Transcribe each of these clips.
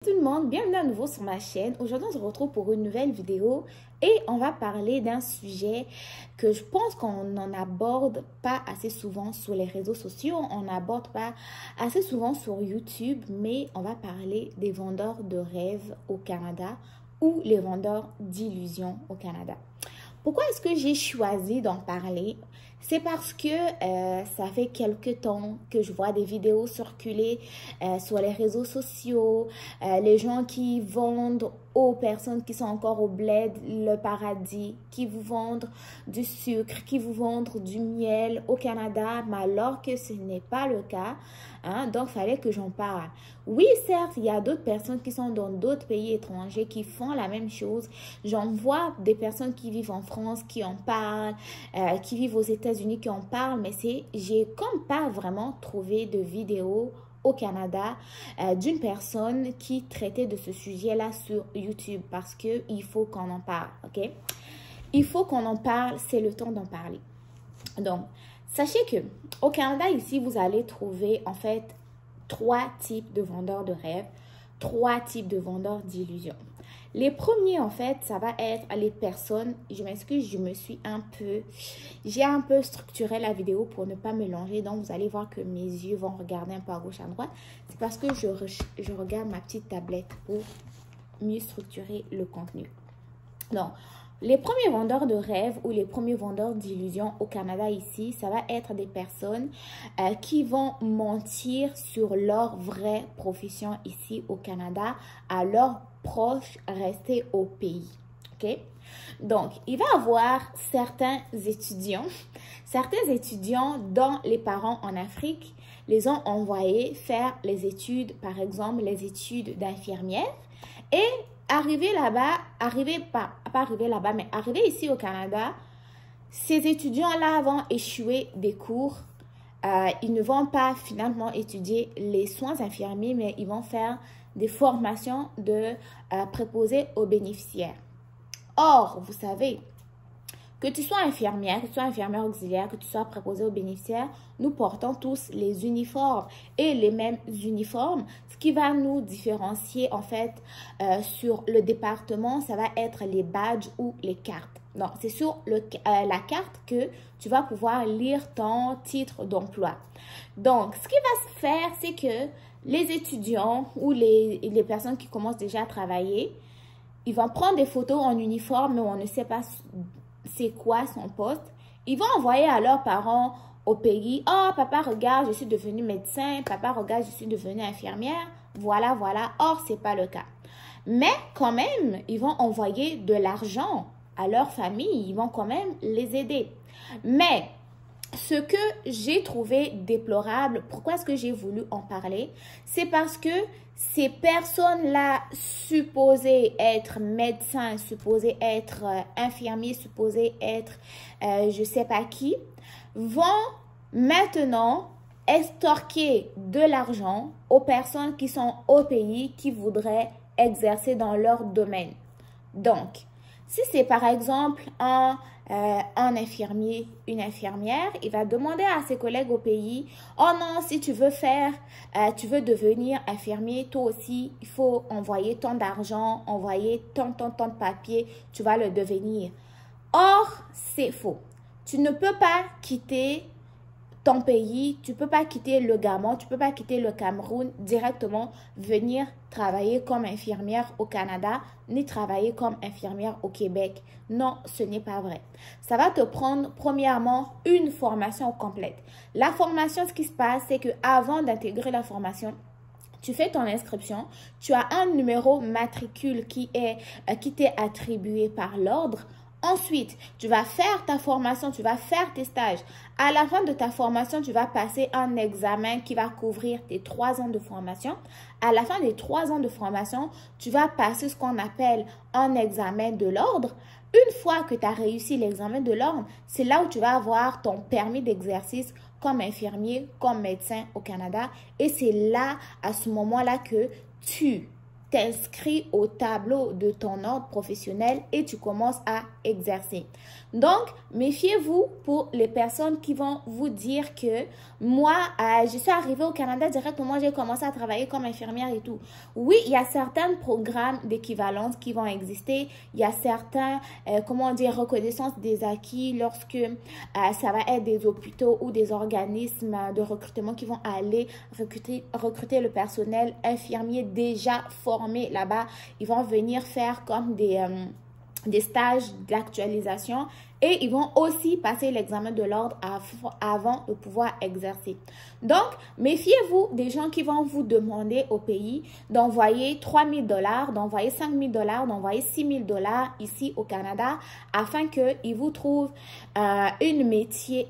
Tout le monde, bienvenue à nouveau sur ma chaîne. Aujourd'hui, on se retrouve pour une nouvelle vidéo et on va parler d'un sujet que je pense qu'on n'en aborde pas assez souvent sur les réseaux sociaux. On n'aborde pas assez souvent sur YouTube, mais on va parler des vendeurs de rêves au Canada ou les vendeurs d'illusions au Canada. Pourquoi est-ce que j'ai choisi d'en parler? C'est parce que ça fait quelques temps que je vois des vidéos circuler sur les réseaux sociaux, les gens qui vendent aux personnes qui sont encore au bled, le paradis, qui vous vendent du sucre, qui vous vendent du miel au Canada, mais alors que ce n'est pas le cas. Hein, donc, il fallait que j'en parle. Oui, certes, il y a d'autres personnes qui sont dans d'autres pays étrangers qui font la même chose. J'en vois des personnes qui vivent en France qui en parlent, qui vivent aux États-Unis qui en parlent, mais j'ai comme pas vraiment trouvé de vidéo au Canada d'une personne qui traitait de ce sujet-là sur YouTube parce qu'il faut qu'on en parle, ok? Il faut qu'on en parle, c'est le temps d'en parler. Donc, sachez que au Canada, ici, vous allez trouver en fait 3 types de vendeurs de rêves, 3 types de vendeurs d'illusions. Les premiers, en fait, ça va être les personnes, je m'excuse, j'ai un peu structuré la vidéo pour ne pas mélanger, donc vous allez voir que mes yeux vont regarder un peu à gauche, à droite. C'est parce que je regarde ma petite tablette pour mieux structurer le contenu. Donc, les premiers vendeurs de rêves ou les premiers vendeurs d'illusions au Canada ici, ça va être des personnes qui vont mentir sur leur vraie profession ici au Canada à leurs proches restés au pays. OK? Donc, il va y avoir certains étudiants dont les parents en Afrique les ont envoyés faire les études, par exemple, les études d'infirmière et arrivé ici au Canada, ces étudiants-là vont échouer des cours. Ils ne vont pas finalement étudier les soins infirmiers, mais ils vont faire des formations de préposés aux bénéficiaires. Or, vous savez, que tu sois infirmière, que tu sois infirmière auxiliaire, que tu sois préposé aux bénéficiaires, nous portons tous les uniformes et les mêmes uniformes. Ce qui va nous différencier en fait sur le département, ça va être les badges ou les cartes. Donc, c'est sur la carte que tu vas pouvoir lire ton titre d'emploi. Donc, ce qui va se faire, c'est que les étudiants ou les personnes qui commencent déjà à travailler, ils vont prendre des photos en uniforme, mais on ne sait pas c'est quoi son poste. Ils vont envoyer à leurs parents au pays. Oh, papa, regarde, je suis devenue médecin. Papa, regarde, je suis devenue infirmière. Voilà, voilà. Or, ce n'est pas le cas. Mais quand même, ils vont envoyer de l'argent à leur famille. Ils vont quand même les aider. Mais ce que j'ai trouvé déplorable, pourquoi est-ce que j'ai voulu en parler? C'est parce que ces personnes-là, supposées être médecins, supposées être infirmiers, supposées être je ne sais pas qui, vont maintenant extorquer de l'argent aux personnes qui sont au pays, qui voudraient exercer dans leur domaine. Donc, si c'est par exemple un infirmier, une infirmière, il va demander à ses collègues au pays, oh non, si tu veux tu veux devenir infirmier, toi aussi, il faut envoyer tant d'argent, envoyer tant de papiers, tu vas le devenir. Or, c'est faux. Tu ne peux pas quitter ton pays, tu ne peux pas quitter le Gabon, tu ne peux pas quitter le Cameroun directement, venir travailler comme infirmière au Canada, ni travailler comme infirmière au Québec. Non, ce n'est pas vrai. Ça va te prendre premièrement une formation complète. La formation, ce qui se passe, c'est qu'avant d'intégrer la formation, tu fais ton inscription, tu as un numéro matricule qui t'est attribué par l'ordre. Ensuite, tu vas faire ta formation, tu vas faire tes stages. À la fin de ta formation, tu vas passer un examen qui va couvrir tes 3 ans de formation. À la fin des 3 ans de formation, tu vas passer ce qu'on appelle un examen de l'ordre. Une fois que tu as réussi l'examen de l'ordre, c'est là où tu vas avoir ton permis d'exercice comme infirmier, comme médecin au Canada. Et c'est là, à ce moment-là, que tu t'inscris au tableau de ton ordre professionnel et tu commences à exercer. Donc, méfiez-vous pour les personnes qui vont vous dire que moi, je suis arrivée au Canada directement, j'ai commencé à travailler comme infirmière et tout. Oui, il y a certains programmes d'équivalence qui vont exister. Il y a certains, comment dire, reconnaissance des acquis lorsque ça va être des hôpitaux ou des organismes de recrutement qui vont aller recruter le personnel infirmier déjà formé là-bas. Ils vont venir faire comme des stages d'actualisation et ils vont aussi passer l'examen de l'ordre avant de pouvoir exercer. Donc, méfiez-vous des gens qui vont vous demander au pays d'envoyer 3 000 $, d'envoyer 5 000 $, d'envoyer 6 000 $ ici au Canada afin qu'ils vous trouvent un métier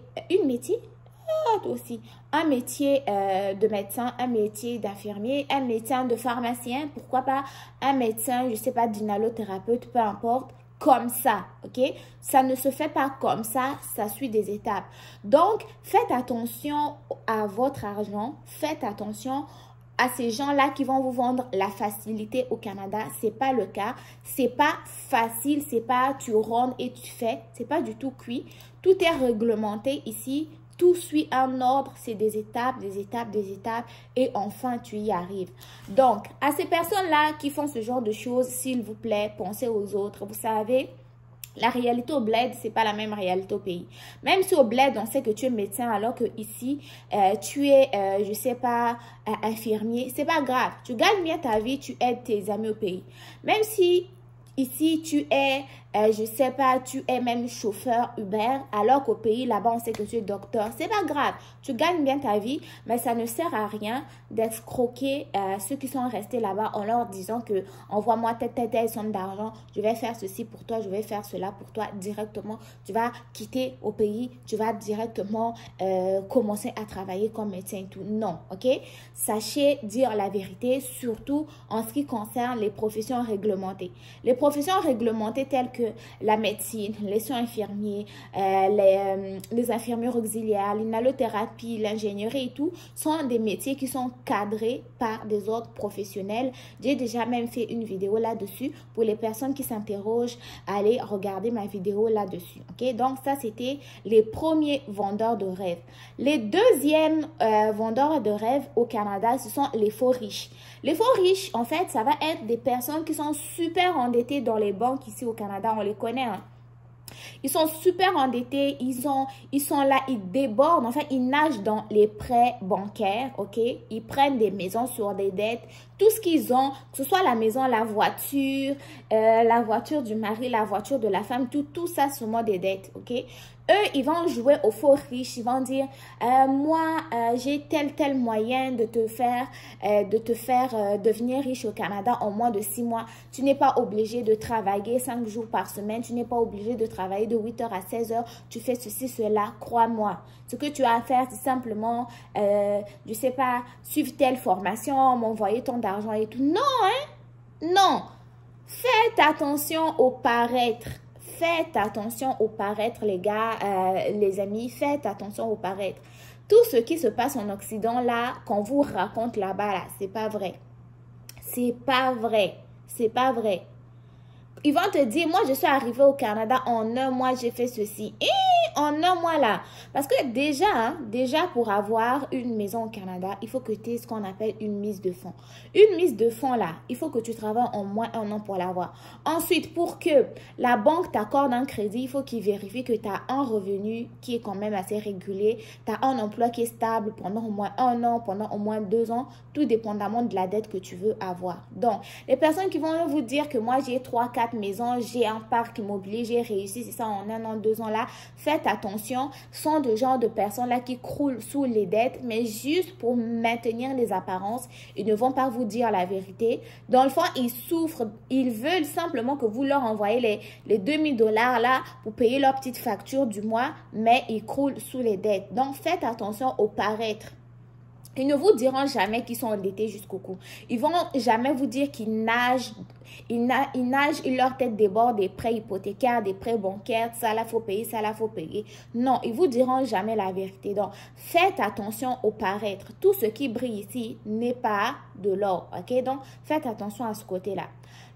aussi, un métier de médecin, un métier d'infirmier, un médecin de pharmacien, pourquoi pas un médecin, je sais pas, d'inhalothérapeute, peu importe, comme ça, ok? Ça ne se fait pas comme ça suit des étapes. Donc, faites attention à votre argent, faites attention à ces gens-là qui vont vous vendre la facilité au Canada. C'est pas le cas, c'est pas facile, c'est pas tu rentres et tu fais, c'est pas du tout cuit. Tout est réglementé ici. Tout suit un ordre, c'est des étapes et enfin tu y arrives. Donc, à ces personnes-là qui font ce genre de choses, s'il vous plaît, pensez aux autres. Vous savez, la réalité au bled, c'est pas la même réalité au pays. Même si au bled, on sait que tu es médecin alors que ici, tu es, je sais pas, infirmier, c'est pas grave. Tu gagnes bien ta vie, tu aides tes amis au pays. Même si ici, tu es, je sais pas, tu es même chauffeur Uber, alors qu'au pays, là-bas, on sait que tu es docteur. C'est pas grave. Tu gagnes bien ta vie, mais ça ne sert à rien d'escroquer ceux qui sont restés là-bas en leur disant que envoie-moi telle somme d'argent, je vais faire ceci pour toi, je vais faire cela pour toi directement. Tu vas quitter au pays, tu vas directement commencer à travailler comme médecin et tout. Non, ok? Sachez dire la vérité, surtout en ce qui concerne les professions réglementées. Les professions réglementées telles que la médecine, les soins infirmiers, les infirmières auxiliaires, l'inhalothérapie, l'ingénierie et tout, sont des métiers qui sont cadrés par des ordres professionnels. J'ai déjà même fait une vidéo là-dessus. Pour les personnes qui s'interrogent, allez regarder ma vidéo là-dessus. Ok? Donc, ça, c'était les premiers vendeurs de rêves. Les deuxièmes vendeurs de rêves au Canada, ce sont les faux riches. Les faux riches, en fait, ça va être des personnes qui sont super endettées dans les banques ici au Canada. On les connaît, hein. Ils sont super endettés, ils sont là, ils débordent, enfin, ils nagent dans les prêts bancaires, ok? Ils prennent des maisons sur des dettes, tout ce qu'ils ont, que ce soit la maison, la voiture du mari, la voiture de la femme, tout ça, c'est seulement des dettes, ok? Eux, ils vont jouer aux faux riches. Ils vont dire, moi, j'ai tel moyen de te faire devenir riche au Canada en moins de 6 mois. Tu n'es pas obligé de travailler 5 jours par semaine. Tu n'es pas obligé de travailler de 8 h à 16 h. Tu fais ceci, cela, crois-moi. Ce que tu as à faire, c'est simplement, je sais pas, suivre telle formation, m'envoyer ton argent et tout. Non, hein? Non. Faites attention au paraître. Faites attention au paraître, les gars, les amis, faites attention au paraître. Tout ce qui se passe en Occident, là, qu'on vous raconte là-bas, là, c'est pas vrai. C'est pas vrai. C'est pas vrai. Ils vont te dire, moi, je suis arrivée au Canada en 1 mois, j'ai fait ceci. Et en 1 mois, là. Parce que déjà, hein, pour avoir une maison au Canada, il faut que tu aies ce qu'on appelle une mise de fonds. Une mise de fonds, là, il faut que tu travailles en moins 1 an pour l'avoir. Ensuite, pour que la banque t'accorde un crédit, il faut qu'il vérifie que tu as un revenu qui est quand même assez régulier. Tu as un emploi qui est stable pendant au moins 1 an, pendant au moins 2 ans, tout dépendamment de la dette que tu veux avoir. Donc, les personnes qui vont vous dire que moi, j'ai 3-4 maison, j'ai un parc immobilier, j'ai réussi, c'est ça, en 1 an, 2 ans là, faites attention, sont de genre de personnes là qui croulent sous les dettes, mais juste pour maintenir les apparences, ils ne vont pas vous dire la vérité. Dans le fond, ils souffrent, ils veulent simplement que vous leur envoyez les 2000 $ là pour payer leur petite facture du mois, mais ils croulent sous les dettes. Donc, faites attention au paraître. Ils ne vous diront jamais qu'ils sont endettés jusqu'au cou. Ils vont jamais vous dire qu'ils nagent Ils nagent, leur tête déborde des prêts hypothécaires, des prêts bancaires, ça là faut payer, ça là faut payer. Non, ils vous diront jamais la vérité. Donc, faites attention au paraître. Tout ce qui brille ici n'est pas de l'or, ok? Donc, faites attention à ce côté-là.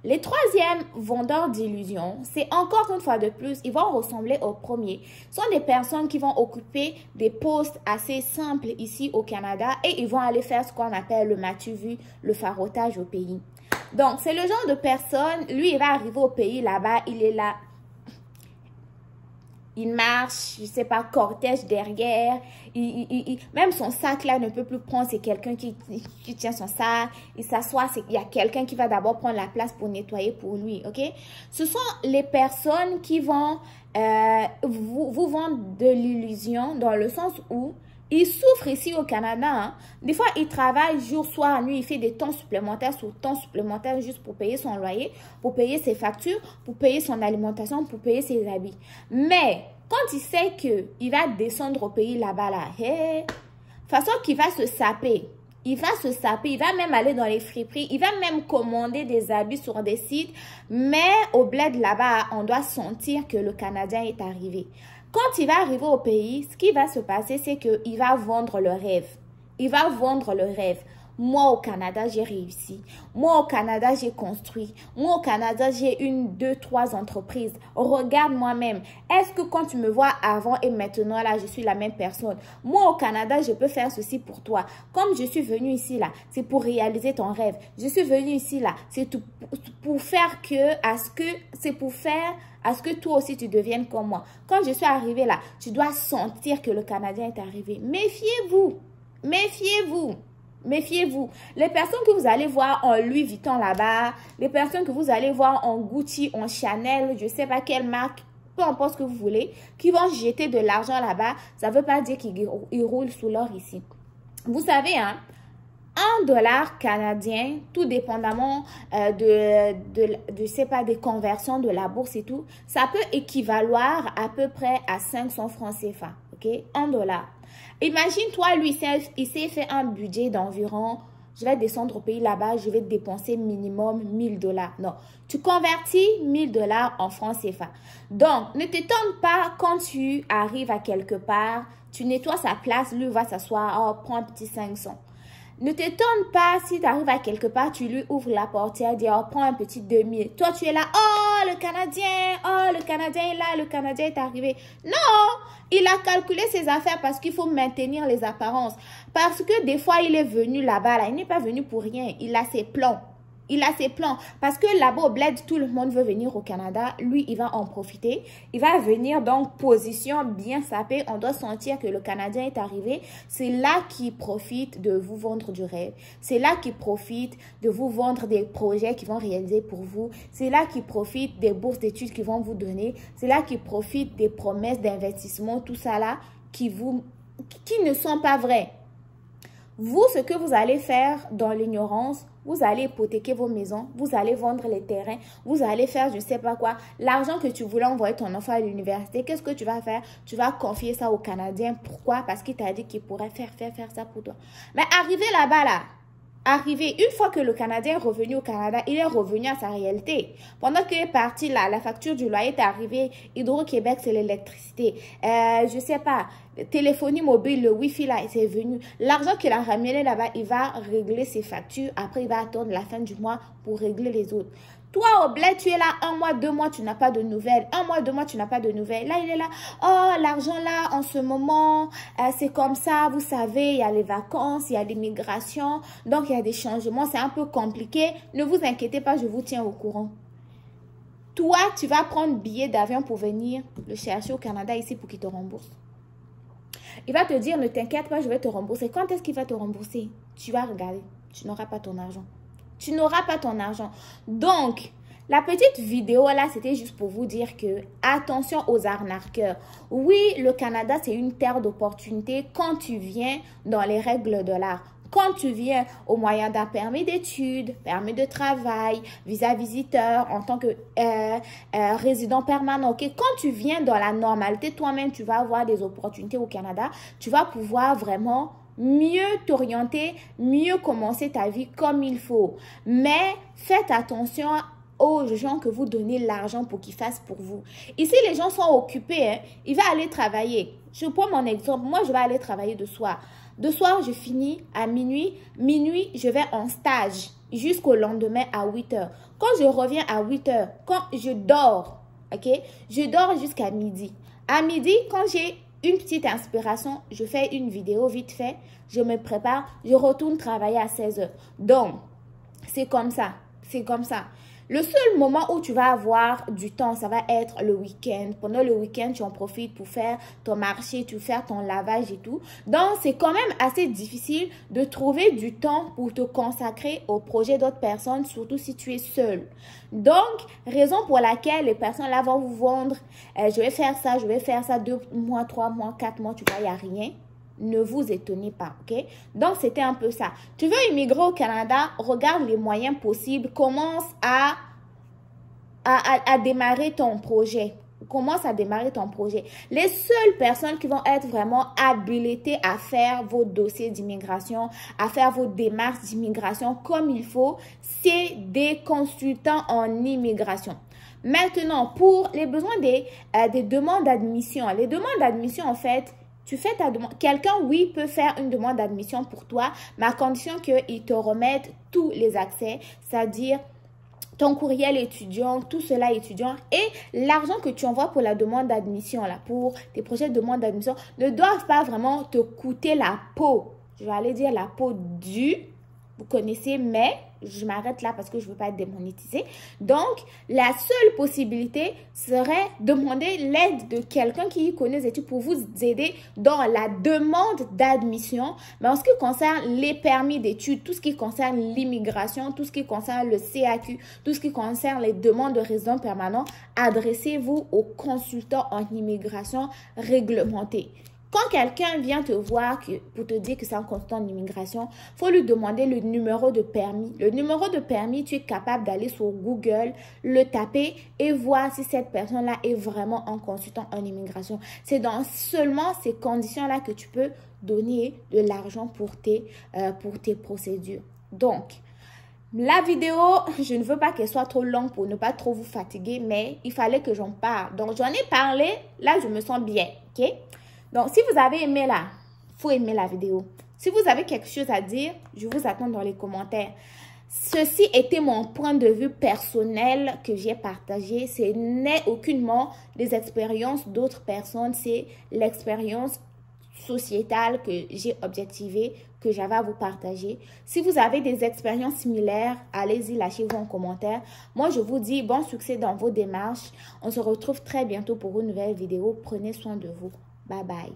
Les troisièmes vendeurs d'illusions, c'est encore une fois de plus, ils vont ressembler aux premiers. Ce sont des personnes qui vont occuper des postes assez simples ici au Canada et ils vont aller faire ce qu'on appelle le m'as-tu vu, le farotage au pays. Donc, c'est le genre de personne, lui, il va arriver au pays là-bas, il est là. Il marche, je sais pas, cortège derrière. Même son sac là ne peut plus prendre. C'est quelqu'un qui tient son sac. Il s'assoit. Il y a quelqu'un qui va d'abord prendre la place pour nettoyer pour lui. Ok? Ce sont les personnes qui vont vous vendre de l'illusion dans le sens où il souffre ici au Canada. Hein. Des fois, il travaille jour, soir, nuit. Il fait des temps supplémentaires sur temps supplémentaires juste pour payer son loyer, pour payer ses factures, pour payer son alimentation, pour payer ses habits. Mais quand il sait qu'il va descendre au pays là-bas, là, hey, façon qu'il va se saper. Il va se saper, il va même aller dans les friperies, il va même commander des habits sur des sites. Mais au bled là-bas, on doit sentir que le Canadien est arrivé. Quand il va arriver au pays, ce qui va se passer, c'est qu'il va vendre le rêve. Il va vendre le rêve. Moi, au Canada, j'ai réussi. Moi, au Canada, j'ai construit. Moi, au Canada, j'ai 1, 2, 3 entreprises. Regarde moi-même. Est-ce que quand tu me vois avant et maintenant, là, je suis la même personne? Moi, au Canada, je peux faire ceci pour toi. Comme je suis venue ici, là, c'est pour réaliser ton rêve. Je suis venue ici, là, c'est pour faire c'est pour faire à ce que toi aussi tu deviennes comme moi. Quand je suis arrivée là, tu dois sentir que le Canadien est arrivé. Méfiez-vous. Méfiez-vous. Méfiez-vous. Les personnes que vous allez voir en Louis Vuitton là-bas, les personnes que vous allez voir en Gucci, en Chanel, je ne sais pas quelle marque, peu importe ce que vous voulez, qui vont jeter de l'argent là-bas, ça ne veut pas dire qu'ils roulent sous l'or ici. Vous savez, hein, $1 canadien, tout dépendamment je sais pas, des conversions de la bourse et tout, ça peut équivaloir à peu près à 500 francs CFA, ok? $1. Imagine-toi, lui, il s'est fait un budget d'environ, je vais descendre au pays là-bas, je vais dépenser minimum $1000. Non, tu convertis $1000 en francs CFA. Donc, ne t'étonne pas quand tu arrives à quelque part, tu nettoies sa place, lui va s'asseoir, oh, prends un petit 500. Ne t'étonne pas si tu arrives à quelque part, tu lui ouvres la portière, dis, oh, prends un petit 2000. Toi, tu es là, oh, le Canadien est là, le Canadien est arrivé. Non, il a calculé ses affaires parce qu'il faut maintenir les apparences. Parce que des fois, il est venu là-bas, là, il n'est pas venu pour rien, il a ses plans. Il a ses plans. Parce que là-bas au bled, tout le monde veut venir au Canada. Lui, il va en profiter. Il va venir donc position bien sapée. On doit sentir que le Canadien est arrivé. C'est là qu'il profite de vous vendre du rêve. C'est là qu'il profite de vous vendre des projets qui vont réaliser pour vous. C'est là qu'il profite des bourses d'études qu'ils vont vous donner. C'est là qu'il profite des promesses d'investissement. Tout ça là qui ne sont pas vraies. Vous, ce que vous allez faire dans l'ignorance, vous allez hypothéquer vos maisons, vous allez vendre les terrains, vous allez faire je ne sais pas quoi. L'argent que tu voulais envoyer ton enfant à l'université, qu'est-ce que tu vas faire? Tu vas confier ça au Canadien. Pourquoi? Parce qu'il t'a dit qu'il pourrait faire ça pour toi. Mais arrivé là-bas, là, une fois que le Canadien est revenu au Canada, il est revenu à sa réalité. Pendant qu'il est parti là, la facture du loyer est arrivée. Hydro-Québec, c'est l'électricité. Je sais pas, téléphonie mobile, le Wi-Fi là, c'est venu. L'argent qu'il a ramené là-bas, il va régler ses factures. Après, il va attendre la fin du mois pour régler les autres. Toi, au bled, tu es là 1 mois, 2 mois, tu n'as pas de nouvelles. 1 mois, 2 mois, tu n'as pas de nouvelles. Là, il est là. Oh, l'argent là, en ce moment, c'est comme ça. Vous savez, il y a les vacances, il y a l'immigration. Donc, il y a des changements. C'est un peu compliqué. Ne vous inquiétez pas, je vous tiens au courant. Toi, tu vas prendre billet d'avion pour venir le chercher au Canada ici pour qu'il te rembourse. Il va te dire, ne t'inquiète pas, je vais te rembourser. Quand est-ce qu'il va te rembourser? Tu vas regarder. Tu n'auras pas ton argent. Tu n'auras pas ton argent. Donc, la petite vidéo là, c'était juste pour vous dire que attention aux arnaqueurs. Oui, le Canada, c'est une terre d'opportunité quand tu viens dans les règles de l'art. Quand tu viens au moyen d'un permis d'études, permis de travail, visa visiteur, en tant que résident permanent, ok? Quand tu viens dans la normalité, toi-même, tu vas avoir des opportunités au Canada. Tu vas pouvoir vraiment mieux t'orienter, mieux commencer ta vie comme il faut. Mais faites attention aux gens que vous donnez l'argent pour qu'ils fassent pour vous. Ici, les gens sont occupés. Hein. Ils vont aller travailler. Je prends mon exemple. Moi, je vais aller travailler de soir. De soir, je finis à minuit. Minuit, je vais en stage jusqu'au lendemain à 8 heures. Quand je reviens à 8 heures, quand je dors, ok, je dors jusqu'à midi. À midi, quand j'ai une petite inspiration, je fais une vidéo vite fait, je me prépare, je retourne travailler à 16 heures. Donc, c'est comme ça, c'est comme ça. Le seul moment où tu vas avoir du temps, ça va être le week-end. Pendant le week-end, tu en profites pour faire ton marché, tu fais ton lavage et tout. Donc, c'est quand même assez difficile de trouver du temps pour te consacrer au projet d'autres personnes, surtout si tu es seul. Donc, raison pour laquelle les personnes là vont vous vendre, je vais faire ça 2 mois, 3 mois, 4 mois, tu vois, il n'y a rien. Ne vous étonnez pas, ok? Donc, c'était un peu ça. Tu veux immigrer au Canada, regarde les moyens possibles, commence à démarrer ton projet. Commence à démarrer ton projet. Les seules personnes qui vont être vraiment habilitées à faire vos dossiers d'immigration, à faire vos démarches d'immigration comme il faut, c'est des consultants en immigration. Maintenant, pour les besoins des demandes d'admission, les demandes d'admission, en fait, tu fais ta demande. Quelqu'un, oui, peut faire une demande d'admission pour toi, mais à condition qu'il te remette tous les accès, c'est-à-dire ton courriel étudiant, tout cela étudiant et l'argent que tu envoies pour la demande d'admission, là, pour tes projets de demande d'admission, ne doivent pas vraiment te coûter la peau. Je vais aller dire la peau due. Vous connaissez, mais je m'arrête là parce que je ne veux pas être démonétisée. Donc, la seule possibilité serait de demander l'aide de quelqu'un qui connaît les études pour vous aider dans la demande d'admission. Mais en ce qui concerne les permis d'études, tout ce qui concerne l'immigration, tout ce qui concerne le CAQ, tout ce qui concerne les demandes de résidence permanente, adressez-vous aux consultants en immigration réglementés. Quand quelqu'un vient te voir pour te dire que c'est un consultant en immigration, il faut lui demander le numéro de permis. Le numéro de permis, tu es capable d'aller sur Google, le taper et voir si cette personne-là est vraiment un consultant en immigration. C'est dans seulement ces conditions-là que tu peux donner de l'argent pour tes procédures. Donc, la vidéo, je ne veux pas qu'elle soit trop longue pour ne pas trop vous fatiguer, mais il fallait que j'en parle. Donc, j'en ai parlé. Là, je me sens bien, ok? Donc, si vous avez aimé là, il faut aimer la vidéo. Si vous avez quelque chose à dire, je vous attends dans les commentaires. Ceci était mon point de vue personnel que j'ai partagé. Ce n'est aucunement des expériences d'autres personnes. C'est l'expérience sociétale que j'ai objectivée, que j'avais à vous partager. Si vous avez des expériences similaires, allez-y, lâchez-vous en commentaire. Moi, je vous dis bon succès dans vos démarches. On se retrouve très bientôt pour une nouvelle vidéo. Prenez soin de vous. Bye bye.